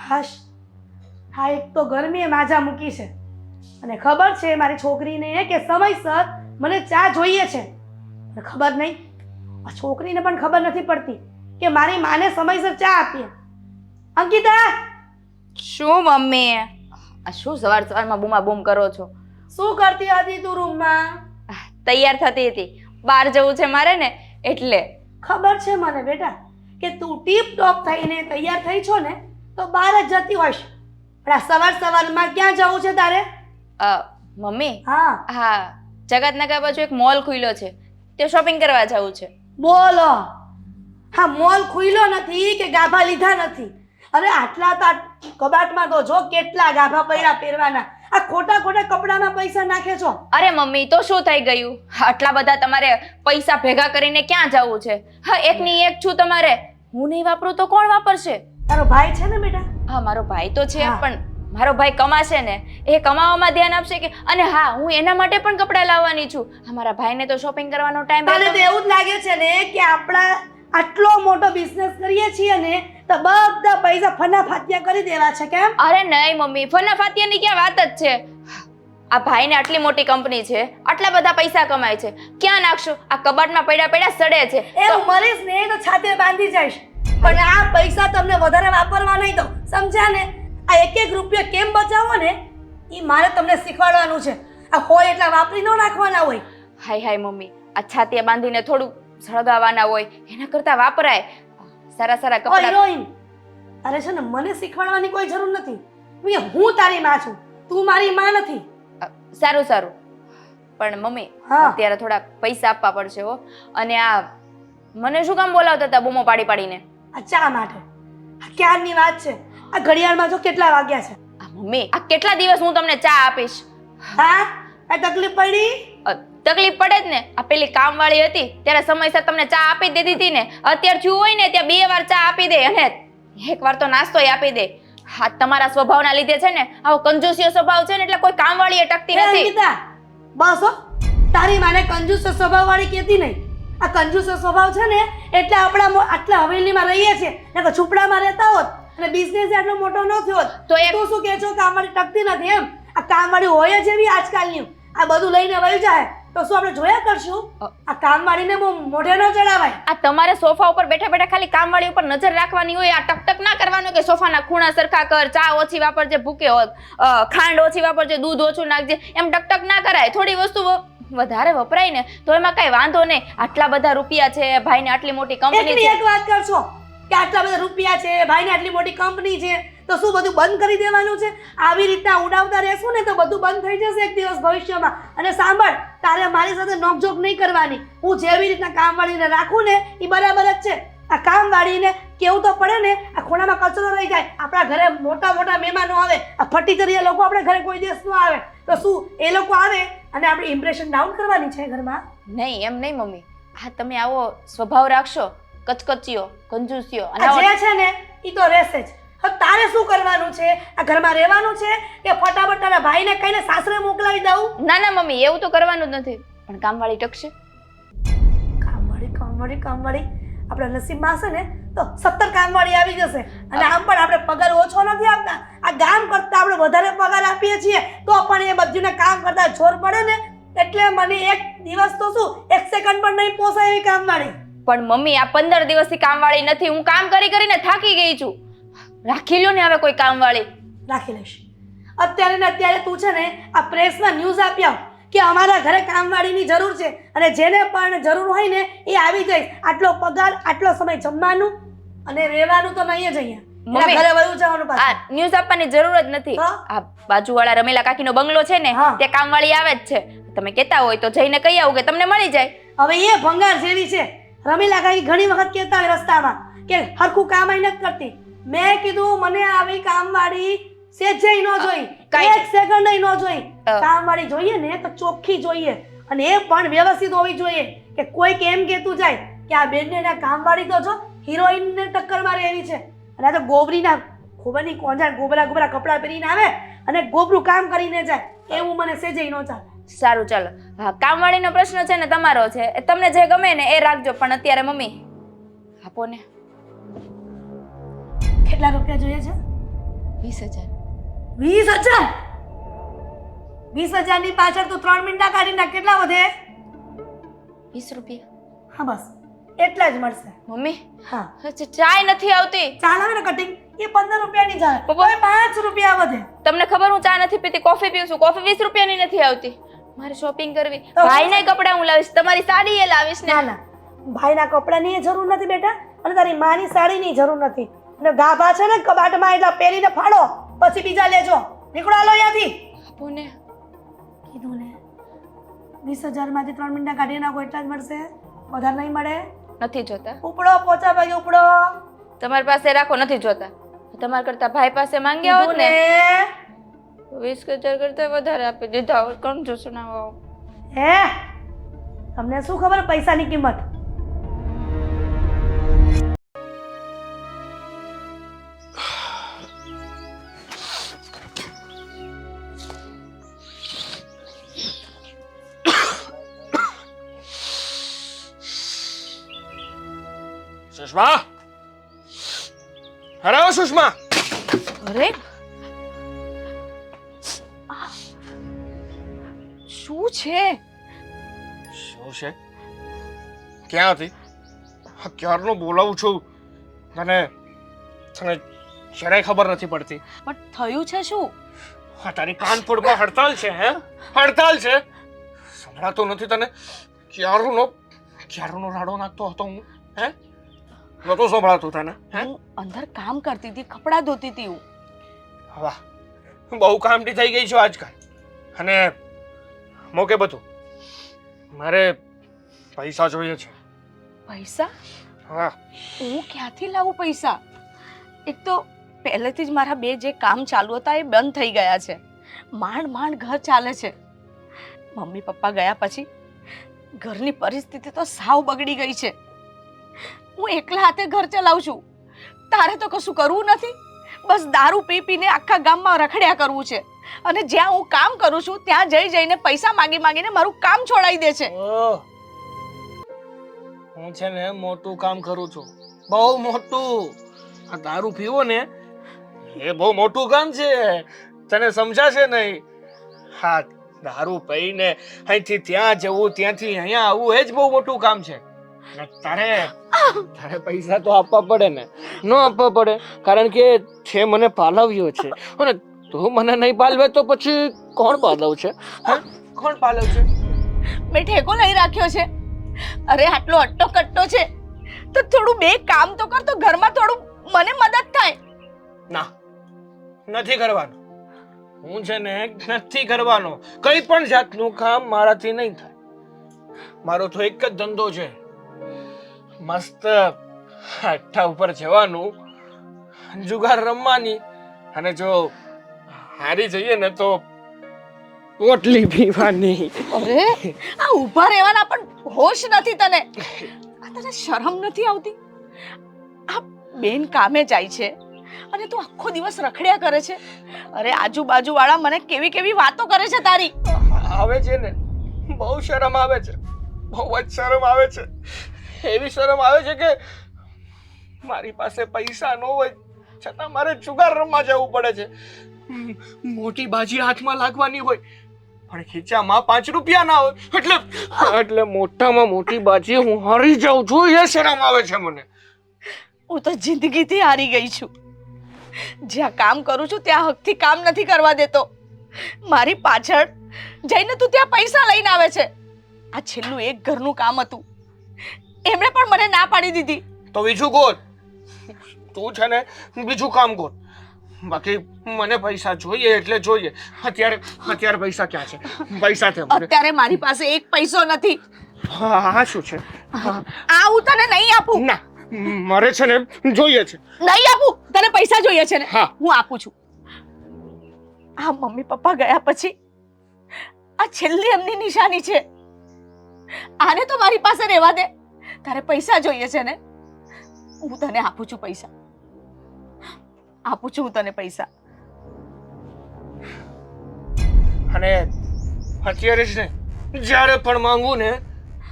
હાશ, હા એક તો ગરમીએ માજા મૂકી છે અને ખબર છે મારી છોકરીને કે સમયસર મને ચા જોઈએ છે. પણ ખબર નહીં, આ છોકરીને પણ ખબર નથી પડતી કે મારી માને સમયસર ચા આપીએ. અંકિતા, શું મમ્મી? આ શું સવાર સવારમાં બૂમા બૂમ કરો છો? શું કરતી હતી તું રૂમમાં? તૈયાર થતી હતી, બહાર જવું છે મારે ને એટલે. ખબર છે મને બેટા કે તું ટીપ ટોપ થઈને તૈયાર થઈ છો ને તો બહાર જ જતી હોઈશ. પણ આ સવાર સવારમાં ક્યાં જવું છે તારે? મમ્મી, હા હા, જગતનગર બાજુ એક મોલ ખુલ્યો છે, તે શોપિંગ કરવા જવું છે. બોલો, હા મોલ ખુલ્યો નથી કે ગાભા લીધા નથી? અરે આટલા તો કબાટમાં તો જો કેટલા ગાભા પડ્યા પહેરવાના. આ ખોટા ખોટા કપડામાં પૈસા નાખે છો. અરે મમ્મી, તો શું થઈ ગયું? આટલા બધા તમારે પૈસા ભેગા કરીને ક્યાં જવું છે? હા, એકની એક છું તમારે. હું નહીં વાપરું તો કોણ વાપરશે? તારો ભાઈ છે ને બેટા? હા, મારો ભાઈ તો છે, હા. પણ મારો ભાઈ કમાશે ને, એ કમાવામાં ધ્યાન આપશે કે? અને હા, હું એના માટે પણ કપડાં લાવવાની છું. અમારા ભાઈને તો શોપિંગ કરવાનો ટાઈમ તને તો એવું જ લાગે છે ને કે આપણા આટલો મોટો બિઝનેસ કરીએ છીએ ને તો બધા પૈસા ફના ફાત્યા કરી દેવા છે કેમ? અરે નહીં મમ્મી, ફના ફાતિયાની ક્યાં વાત જ છે? આ ભાઈને આટલી મોટી કંપની છે, આટલા બધા પૈસા કમાય છે, ક્યાં નાખશું? આ કબાટમાં પડ્યા પડ્યા સડે છે. એ મરીશ ને તો છાતી બાંધી જઈશ, પણ આ પૈસા તમને વધારે વાપરવા નહીં દઉં, સમજ્યા ને? આ એક એક રૂપિયો કેમ બચાવો ને એ મારે તમને શીખવાડવાનું છે. આ હોય એટલા વાપરી ન નાખવાના હોય. હાય હાય મમ્મી, આ છાતીએ બાંધીને થોડું સળગાવવાના હોય, એના કરતા વાપરાય. સારા સારા ઓ કપડાં. હિરોઈન, અરે છે ને મને શીખવાડવાની કોઈ જરૂર નથી. હું તારી માં છું, તું મારી માં નથી. સારું સારું, પણ મમ્મી હા. અત્યારે થોડા પૈસા આપવા પડશે હો. અને આ મને શું કામ બોલાવતા હતા બૂમો પાડી પાડીને? આ ચા માટે. આ ક્યારની વાત છે? આ ઘડિયાળમાં જો કેટલા વાગ્યા છે? આ મમ્મી, આ કેટલા દિવસ હું તમને ચા આપીશ? હા, આ તકલીફ પડી? તકલીફ પડે જ ને. આ પેલી કામવાળી હતી ત્યારે સમયસર તમને ચા આપી દીધી હતી ને. અત્યારે થયું હોય ને ત્યાં 2 વાર ચા આપી દે અને 1 વાર તો નાસ્તોય આપી દે. હા, તમારા સ્વભાવના લીધે છે ને, આવો કંજૂસિયો સ્વભાવ છે ને, એટલે કોઈ કામવાળીએ ટકતી એ નથી. અંકિતા, બસ હો, તારી માને કંજૂસ સ્વભાવ વાળી કહેતી નહીં. આ કંજૂસ સ્વભાવ છે ને એટલે આપણા આટલા હવેલીમાં રહીએ છીએ, ને તો ઝૂંપડામાં રહેતા હોત અને બિઝનેસ એટલો મોટો ન થયો હોત. તો એ તું શું કહે છો કામવાળી ટકતી નથી એમ? આ કામવાળી હોય જ એવી આજકાલની. આ બધું લઈને વહી જાય તો શું આપણે જોયા કરશું? આ કામવાળીને બહુ મોઢે ન ચડાવાય. આ તમારે સોફા ઉપર બેઠા બેઠા ખાલી કામવાળી ઉપર નજર રાખવાની હોય. આ ટકટક ના કરવાનું કે સોફાના ખૂણા સરખા કર, ચા ઓછી વાપરજે, ભૂકે હોત, ખાંડ ઓછી વાપરજે, દૂધ ઓછું નાખજે, એમ ટકટક ના કરાય. થોડી વસ્તુ વધારે વપરાય ને તો એમાં કઈ વાંધો નહીં. આટલા બધા રૂપિયા છે, ભાઈને આટલી મોટી કંપની એકની છે. એક વાત કરશો કે આટલા બધા રૂપિયા છે, ભાઈને આટલી મોટી કંપની છે, તો શું બધું બંધ કરી દેવાનું છે? આવી રીતના ઉડાવતા રહેશું ને તો બધું બંધ થઈ જશે એક દિવસ ભવિષ્યમાં. અને સાંભળ, તારે મારી સાથે નોકઝોક નહીં કરવાની. હું જેવી રીતના કામવાળીને રાખું ને એ બરાબર જ છે. આ કામવાળીને કેવું તો પડે ને, આ ખૂણામાં કચરો રહી જાય. આપણા ઘરે મોટા મોટા મહેમાનો આવે, આ ફટીચરિયા લોકો આપણે ઘરે કોઈ દિવસ ન આવે તો શું એ લોકો આવે અને આપણે ઇમ્પ્રેશન ડાઉન કરવાની છે ઘરમાં? નહીં, એમ નહીં મમ્મી. હા, તમે આવો સ્વભાવ રાખશો, કચકચીઓ, કંજૂસીઓ, અને આ જે છે ને એ તો રહેશે જ. હવે તારે શું કરવાનું છે? આ ઘરમાં રહેવાનું છે કે ફટાફટ તારા ભાઈને કહીને સાસરે મોકલાવી દઉં? ના ના મમ્મી, એવું તો કરવાનું જ નથી. પણ કામવાળી ટકશે? કામવાળી આપણા નસીબમાં હશે ને તો 17 કામવાળી આવી જશે. અને આમ પણ આપણે પગાર ઓછો નથી આપતા. આ ગામ કરતા આપણે વધારે પગાર આપીએ છીએ તો પણ એ બધુંને કામ કરતા જોર પડે ને એટલે મને એક દિવસ તો શું 1 સેકન્ડ પણ નહીં પોસાય એવી કામવાળી. પણ મમ્મી, આ 15 દિવસથી કામવાળી નથી. હું કામ કરી કરીને થાકી ગઈ છું. રાખી લ્યો ને હવે કોઈ કામવાળી. રાખી લઈશ. અત્યારે ને અત્યારે તું છે ને આ પ્રેસમાં ન્યૂઝ આપી આવ કે અમારા ઘરે કામવાળીની જરૂર છે અને જેને પણ જરૂર હોય ને એ આવી જાય. આટલો પગાર, આટલો સમય જમવાનું અને રહેવાનું તો નહીં જ અહીંયા. મમ્મી, ઘરે વયું જવાનું પાછું. આ ન્યૂઝ આપવાની જરૂર જ નથી. તો? આ બાજુવાળા રમેલા કાકીનો બંગલો છે ને, હા. તે કામવાળી આવે જ છે. તમે કહેતા હોય તો જઈને કહી આવું કે તમને મળી જાય. હવે એ ભંગાર જેવી છે. રમીલા કાકી ઘણી વખત કહેતા હોય રસ્તામાં કે હરખું કામ અહીં નથી કરતી. મેં કીધું મને આવી કામવાળી સેજે ન જોઈ, 1 સેકન્ડ ન જોઈ. કામવાળી જોઈએ ને તો ચોખ્ખી જોઈએ અને એ પણ વ્યવસ્થિત હોવી જોઈએ કે કોઈક એમ કહેતું જાય કે આ બેનને કામવાળી તો જો હિરોઈનને ટક્કર મારે એવી છે. અને આ તો ગોબરીના ખબર નહીં કોણ જાય, ગોબરા ગોબરા કપડાં પહેરીને આવે અને ગોબરું કામ કરીને જાય. એવું મને સેજે ન ચાલે. સારું, ચાલો. હા, કામવાળીનો પ્રશ્ન છે ને તમારો છે, તમને જે ગમે ને એ રાખજો. પણ અત્યારે મમ્મી આપો ને. કેટલા રૂપિયા જોઈએ છે? 20,000. 20,000? 20,000 ની પાછળ તું 3 મિનિટા કાઢી નાખ, કેટલા વધે? 20 રૂપિયા. હા બસ એટલા જ મળશે. મમ્મી હા ચાય નથી આવતી. ચાલ આવે ને કટિંગ, એ 15 રૂપિયાની જાય, પપ્પા. કોઈ 5 રૂપિયા વધે. તમને ખબર હું ચા નથી પીતી, કોફી પીઉં છું. કોફી 20 રૂપિયાની નથી આવતી. મારે શોપિંગ કરવી. તો ભાઈને કપડા હું લાવીશ, તમારી સાડી એ લાવીશ ને. ના ના, ભાઈના કપડાની જરૂર નથી બેટા, અને તારી માની સાડીની જરૂર નથી. અને ગાભા છે ને કબાટમાં, એટલા પહેરીને ફાડો, પછી બીજા લેજો. નીકળો હાલો અહીંયાથી. આપોને. કીધું ને 20,000 માંથી 3 મિનિટા કાઢી નાખો, એટલા જ મળશે, વધારે નહીં મળે. નથી જોતા. ઉપડો, પોચા ભાઈ ઉપડો. તમારી પાસે રાખો, નથી જોતા. તમારા કરતા ભાઈ પાસે માંગ્યા હોત ને, 20,000 કરતા વધારે આપી દીધા હોત. કોણ જોશું ના? હે, તમને શું ખબર પૈસાની કિંમત? સુષ્મા, અરે ઓ સુષ્મા, અરે શું છે? શું છે? ક્યાં હતી? ક્યારનો બોલાવું છું તને, તને જરાય ખબર નથી પડતી. પણ થયું છે શું? હા, તારી કાનપુરમાં હડતાલ છે. હે, હડતાલ છે. સંભળાતો નથી તને? ક્યારનો રાડો નાખતો હતો હું. હે, નતો સંભળાતું તને? હે, હું અંદર કામ કરતી હતી, કપડા ધોતી હતી હું. વાહ, બહુ કામડી થઈ ગઈ છો આજકાલ. અને મોકે બધું, મારે પૈસા જોઈએ છે. પૈસા? હા, હું ક્યાંથી લાવું પૈસા? એક તો પહેલેથી જ મારા બે જે કામ ચાલુ હતા એ બંધ થઈ ગયા છે. માંડ માંડ ઘર ચાલે છે. મમ્મી પપ્પા ગયા પછી ઘરની પરિસ્થિતિ તો સાવ બગડી ગઈ છે. હું એકલા હાથે ઘર ચલાવું છું. તારે તો કશું કરવું નથી, બસ દારૂ પી પીને આખા ગામમાં રખડ્યા કરવું છે. અને જ્યાં હું કામ કરું છું ત્યાં જઈ જઈને પૈસા માંગી માંગીને મારું કામ છોડાવી દે છે. ઓહ, હું છે ને મોટું કામ કરું છું, બહુ મોટું. આ દારૂ પીવો ને એ બહુ મોટું કામ છે, તને સમજાશે નહીં. હા, દારૂ પીને અહીંથી ત્યાં જવું, ત્યાંથી અહીંયા આવવું, એ જ બહુ મોટું કામ છે. ને તારે પૈસા તો આપવા પડે ને. ન આપવા પડે કારણ કે છે મને પાલવ્યો છે, અને તું મને નહીં પાલવે તો પછી કોણ પાલવશે? હે, કોણ પાલવશે? મેં ઠેકો લઈ રાખ્યો છે. અરે આટલો અટ્ટો કટ્ટો છે તો થોડું બે કામ તો કર, તો ઘરમાં થોડું મને મદદ થાય. ના, નથી કરવાનું. હું છે ને નથી કરવાનો. કઈ પણ જાતનું કામ મારાથી નહીં થાય. મારો તો એક જ ધંધો છે, મસ્ત અઠ્ઠા ઉપર જવાનું, જુગાર રમવાની, અને જો હારી જઈએ ને તો પોટલી પીવાની. અરે આ ઊભા રહેવાના પણ હોશ નથી તને. આ તને શરમ નથી આવતી? આ બેન કામે જાય છે અને તું આખો દિવસ રખડ્યા કરે છે. અરે આજુબાજુ વાળા મને કેવી કેવી વાતો કરે છે તારી. આવે છે ને, બહુ શરમ આવે છે, બહુ જ શરમ આવે છે. એવી શરમ આવે છે કે મારી પાસે પૈસા ન હોય છતાં મારે જુગાર રમવા જવું પડે છે. મોટી બાજી હાથમાં લાગવાની હોય પણ ખીચામાં 5 રૂપિયા ના હોય, એટલે મોટામાં મોટી બાજી હું હારી જાઉં છું. એ શરમ આવે છે મને. હું તો જિંદગીથી હારી ગઈ છું. જ્યાં કામ કરું છું ત્યાં હકથી કામ નથી કરવા દેતો. મારી પાછળ જઈને તું ત્યાં પૈસા લઈને આવે છે. આ છેલ્લું એક ઘરનું કામ હતું, એમણે પણ મને ના પાડી દીધી. તો બીજું ગોત. તું છે ને બીજું કામ ગોત. બાકી મને પૈસા જોઈએ એટલે જોઈએ. અત્યારે પૈસા ક્યાં છે? પૈસા છે મને. અત્યારે મારી પાસે એક પૈસો નથી. હા, શું છે? આ હું તને નહીં આપું. ના, મારે છે ને જોઈએ છે. નહીં આપું. તને પૈસા જોઈએ છે ને? હા. હું આપું છું. આ મમ્મી પપ્પા ગયા પછી આ છેલ્લી એમની નિશાની છે. આને તો મારી પાસે રહેવા દે. તારે પૈસા જોઈએ છે ને? હું તને આપું છું પૈસા. આપું છું હું તને પૈસા. અને અત્યારે જ ને, જ્યારે પણ માંગુ ને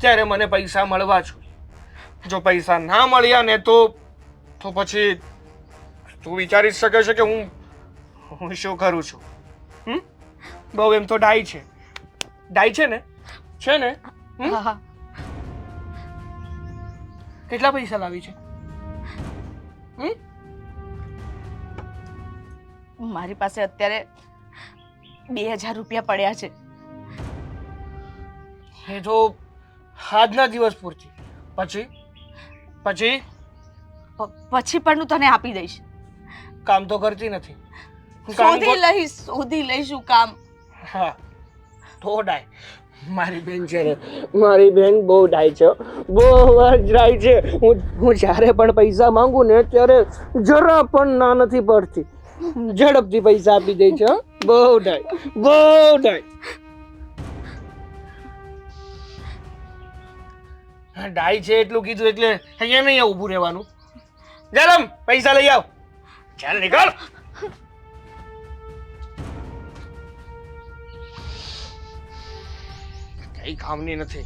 ત્યારે મને પૈસા મળવા જોઈએ. જો પૈસા ના મળ્યા ને તો પછી તું વિચારી શકે છે કે હું હું શું કરું છું? બહુ એમ તો ડાઈ છે. ડાઈ છે ને? છે ને? હા હા કેટલા પૈસા લાવી છે? મારી પાસે અત્યારે 2000 રૂપિયા પડ્યા છે. એ તો આજના દિવસ પૂરતી. પછી પછી પછી પણ હું તને આપી દઈશ. કામ તો કરતી નથી. શોધી લઈશું કામ. હા તો ડાય. મારી બેન છે ને, મારી બેન બહુ ડાય છે, બહુ જ ડાય છે. હું જ્યારે પણ પૈસા માંગુ ને ત્યારે જરા પણ ના નથી પડતી. ઝડપથી પૈસા આપી દે છે. બહુ ડાય, બહુ ડાય. ડાય છે એટલું કીધું એટલે અહીંયા નહીં ઊભું રહેવાનું. ગરમ પૈસા લઈ આવ. ચાલ નીકળ. કઈ કામની નથી.